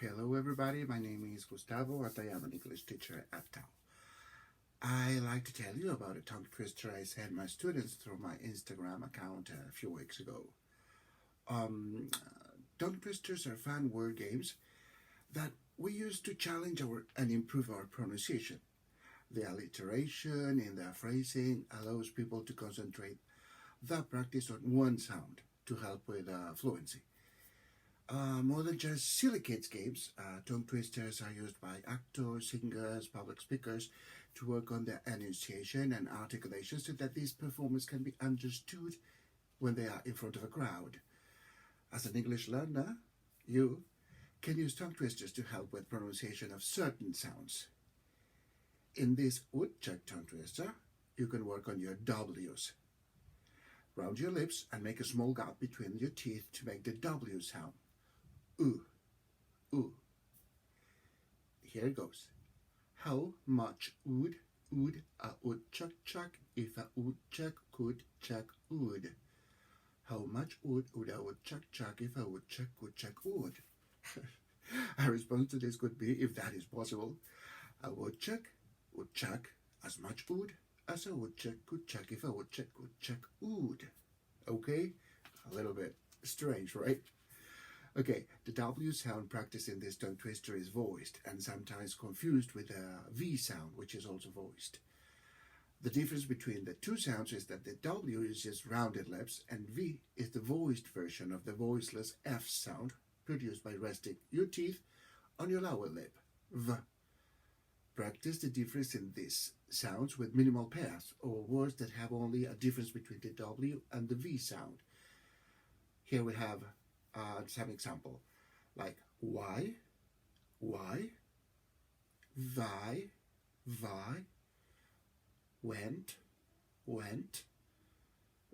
Hello everybody, my name is Gustavo and I am an English teacher at Tau. I like to tell you about a tongue twister I sent my students through my Instagram account a few weeks ago. Tongue twisters are fun word games that we use to challenge and improve our pronunciation. The alliteration in the phrasing allows people to concentrate the practice on one sound to help with fluency. More than just silly kids games, tongue twisters are used by actors, singers, public speakers to work on their enunciation and articulation so that these performers can be understood when they are in front of a crowd. As an English learner, you can use tongue twisters to help with pronunciation of certain sounds. In this Woodchuck tongue twister, you can work on your W's. Round your lips and make a small gap between your teeth to make the W sound. Ooh, ooh. Here it goes. How much would a woodchuck chuck if a woodchuck could chuck wood? How much would a woodchuck chuck if a woodchuck could chuck wood? A response to this could be, if that is possible, a woodchuck would chuck as much wood as a woodchuck could chuck if a woodchuck could chuck wood. Okay? A little bit strange, right? Okay, the W sound practiced in this tongue twister is voiced and sometimes confused with the V sound, which is also voiced. The difference between the two sounds is that the W is just rounded lips and V is the voiced version of the voiceless F sound produced by resting your teeth on your lower lip. V. Practice the difference in these sounds with minimal pairs or words that have only a difference between the W and the V sound. Here we have some example like why, thy, went,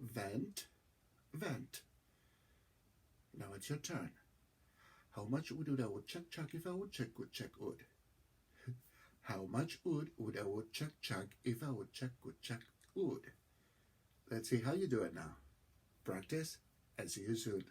vent. Now it's your turn. How much would a woodchuck chuck if a woodchuck could chuck wood? How much wood would a woodchuck chuck if a woodchuck could chuck wood? Let's see how you do it now. Practice and see you soon.